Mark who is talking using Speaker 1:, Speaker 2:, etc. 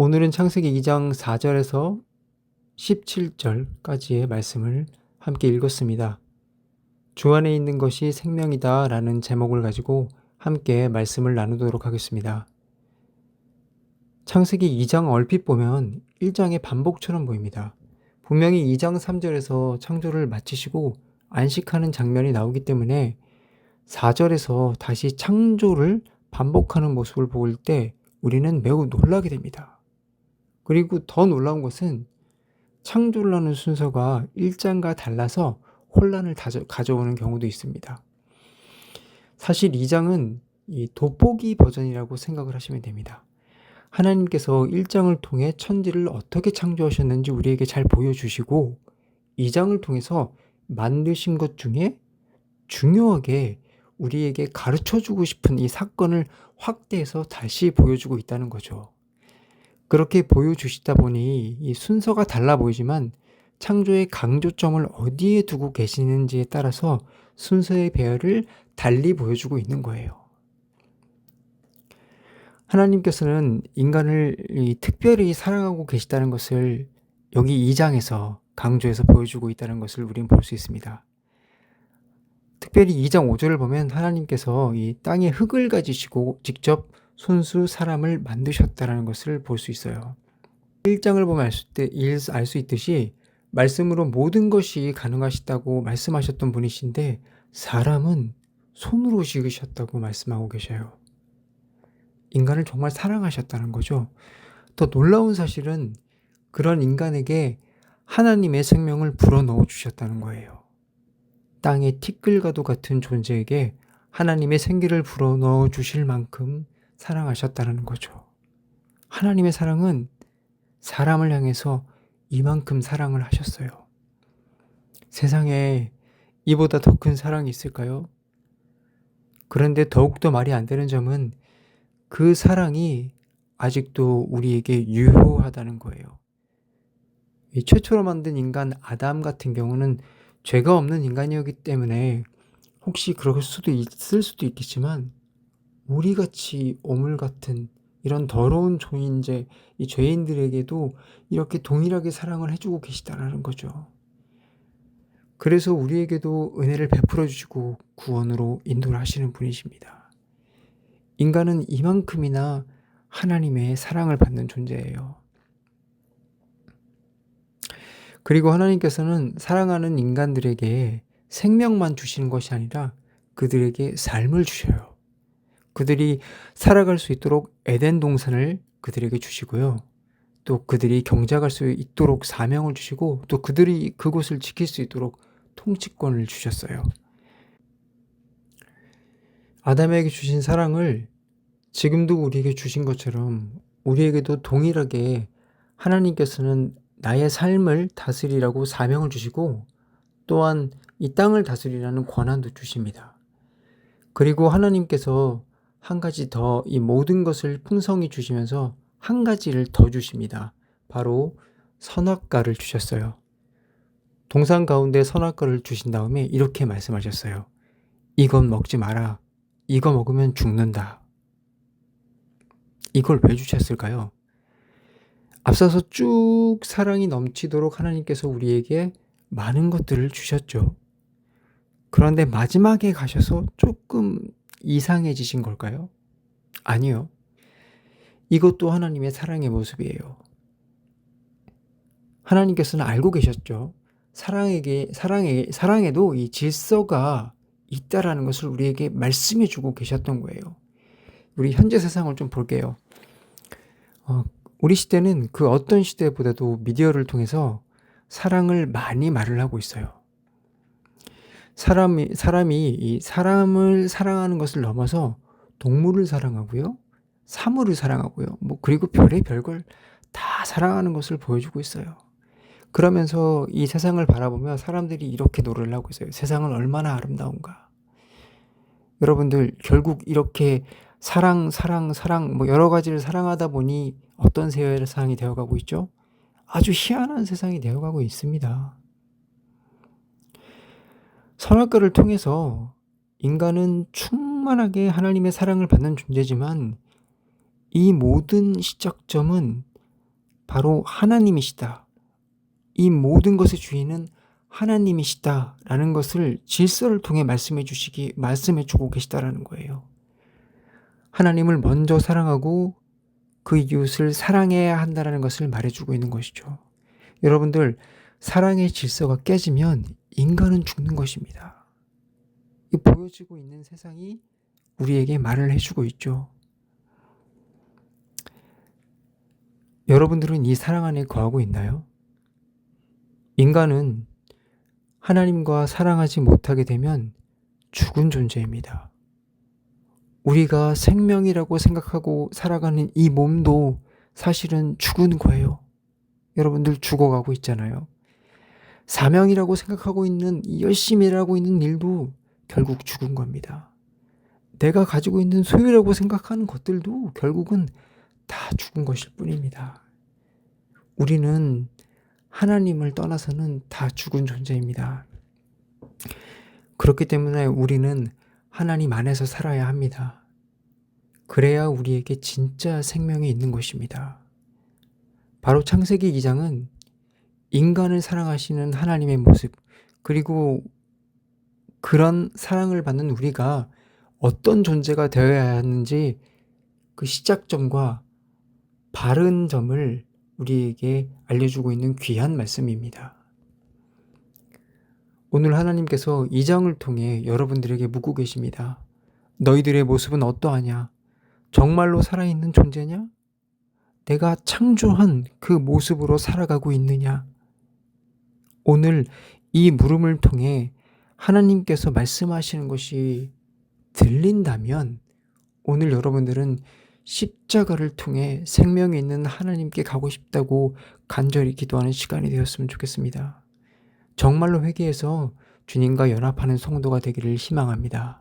Speaker 1: 오늘은 창세기 2장 4절에서 17절까지의 말씀을 함께 읽었습니다. 주 안에 있는 것이 생명이다 라는 제목을 가지고 함께 말씀을 나누도록 하겠습니다. 창세기 2장 얼핏 보면 1장의 반복처럼 보입니다. 분명히 2장 3절에서 창조를 마치시고 안식하는 장면이 나오기 때문에 4절에서 다시 창조를 반복하는 모습을 볼 때 우리는 매우 놀라게 됩니다. 그리고 더 놀라운 것은 창조를 하는 순서가 1장과 달라서 혼란을 가져오는 경우도 있습니다. 사실 2장은 이 돋보기 버전이라고 생각을 하시면 됩니다. 하나님께서 1장을 통해 천지를 어떻게 창조하셨는지 우리에게 잘 보여주시고 2장을 통해서 만드신 것 중에 중요하게 우리에게 가르쳐주고 싶은 이 사건을 확대해서 다시 보여주고 있다는 거죠. 그렇게 보여주시다 보니 이 순서가 달라 보이지만 창조의 강조점을 어디에 두고 계시는지에 따라서 순서의 배열을 달리 보여주고 있는 거예요. 하나님께서는 인간을 특별히 사랑하고 계시다는 것을 여기 2장에서 강조해서 보여주고 있다는 것을 우리는 볼 수 있습니다. 특별히 2장 5절을 보면 하나님께서 이 땅에 흙을 가지시고 직접 손수 사람을 만드셨다는 것을 볼 수 있어요. 1장을 보면 알 수 있듯이 말씀으로 모든 것이 가능하시다고 말씀하셨던 분이신데 사람은 손으로 지으셨다고 말씀하고 계셔요. 인간을 정말 사랑하셨다는 거죠. 더 놀라운 사실은 그런 인간에게 하나님의 생명을 불어넣어 주셨다는 거예요. 땅의 티끌과도 같은 존재에게 하나님의 생기를 불어넣어 주실 만큼 사랑하셨다는 거죠. 하나님의 사랑은 사람을 향해서 이만큼 사랑을 하셨어요. 세상에 이보다 더 큰 사랑이 있을까요? 그런데 더욱더 말이 안 되는 점은 그 사랑이 아직도 우리에게 유효하다는 거예요. 이 최초로 만든 인간 아담 같은 경우는 죄가 없는 인간이었기 때문에 혹시 그럴 수도 있을 수도 있겠지만 우리같이 오물 같은 이런 더러운 존재, 이 죄인들에게도 이렇게 동일하게 사랑을 해주고 계시다는 거죠. 그래서 우리에게도 은혜를 베풀어 주시고 구원으로 인도를 하시는 분이십니다. 인간은 이만큼이나 하나님의 사랑을 받는 존재예요. 그리고 하나님께서는 사랑하는 인간들에게 생명만 주시는 것이 아니라 그들에게 삶을 주셔요. 그들이 살아갈 수 있도록 에덴 동산을 그들에게 주시고요. 또 그들이 경작할 수 있도록 사명을 주시고 또 그들이 그곳을 지킬 수 있도록 통치권을 주셨어요. 아담에게 주신 사랑을 지금도 우리에게 주신 것처럼 우리에게도 동일하게 하나님께서는 나의 삶을 다스리라고 사명을 주시고 또한 이 땅을 다스리라는 권한도 주십니다. 그리고 하나님께서 한 가지 더 이 모든 것을 풍성히 주시면서 한 가지를 더 주십니다. 바로 선악과를 주셨어요. 동산 가운데 선악과를 주신 다음에 이렇게 말씀하셨어요. 이건 먹지 마라. 이거 먹으면 죽는다. 이걸 왜 주셨을까요? 앞서서 쭉 사랑이 넘치도록 하나님께서 우리에게 많은 것들을 주셨죠. 그런데 마지막에 가셔서 조금 이상해지신 걸까요? 아니요. 이것도 하나님의 사랑의 모습이에요. 하나님께서는 알고 계셨죠. 사랑에도 이 질서가 있다라는 것을 우리에게 말씀해 주고 계셨던 거예요. 우리 현재 세상을 좀 볼게요. 우리 시대는 그 어떤 시대보다도 미디어를 통해서 사랑을 많이 말을 하고 있어요. 사람이 이 사람을 사랑하는 것을 넘어서 동물을 사랑하고요. 사물을 사랑하고요. 그리고 별걸 다 사랑하는 것을 보여주고 있어요. 그러면서 이 세상을 바라보며 사람들이 이렇게 노래를 하고 있어요. 세상은 얼마나 아름다운가. 여러분들 결국 이렇게 사랑 여러 가지를 사랑하다 보니 어떤 세상이 되어가고 있죠? 아주 희한한 세상이 되어가고 있습니다. 선악과를 통해서 인간은 충만하게 하나님의 사랑을 받는 존재지만 이 모든 시작점은 바로 하나님이시다. 이 모든 것의 주인은 하나님이시다라는 것을 질서를 통해 말씀해 주고 계시다라는 거예요. 하나님을 먼저 사랑하고 그 이웃을 사랑해야 한다라는 것을 말해주고 있는 것이죠. 여러분들, 사랑의 질서가 깨지면 인간은 죽는 것입니다. 이 보여지고 있는 세상이 우리에게 말을 해주고 있죠. 여러분들은 이 사랑 안에 거하고 있나요? 인간은 하나님과 사랑하지 못하게 되면 죽은 존재입니다. 우리가 생명이라고 생각하고 살아가는 이 몸도 사실은 죽은 거예요. 여러분들 죽어가고 있잖아요. 사명이라고 생각하고 있는, 열심히 일하고 있는 일도 결국 죽은 겁니다. 내가 가지고 있는 소유라고 생각하는 것들도 결국은 다 죽은 것일 뿐입니다. 우리는 하나님을 떠나서는 다 죽은 존재입니다. 그렇기 때문에 우리는 하나님 안에서 살아야 합니다. 그래야 우리에게 진짜 생명이 있는 것입니다. 바로 창세기 2장은 인간을 사랑하시는 하나님의 모습, 그리고 그런 사랑을 받는 우리가 어떤 존재가 되어야 하는지 그 시작점과 바른 점을 우리에게 알려주고 있는 귀한 말씀입니다. 오늘 하나님께서 2장을 통해 여러분들에게 묻고 계십니다. 너희들의 모습은 어떠하냐? 정말로 살아있는 존재냐? 내가 창조한 그 모습으로 살아가고 있느냐? 오늘 이 물음을 통해 하나님께서 말씀하시는 것이 들린다면 오늘 여러분들은 십자가를 통해 생명이 있는 하나님께 가고 싶다고 간절히 기도하는 시간이 되었으면 좋겠습니다. 정말로 회개해서 주님과 연합하는 성도가 되기를 희망합니다.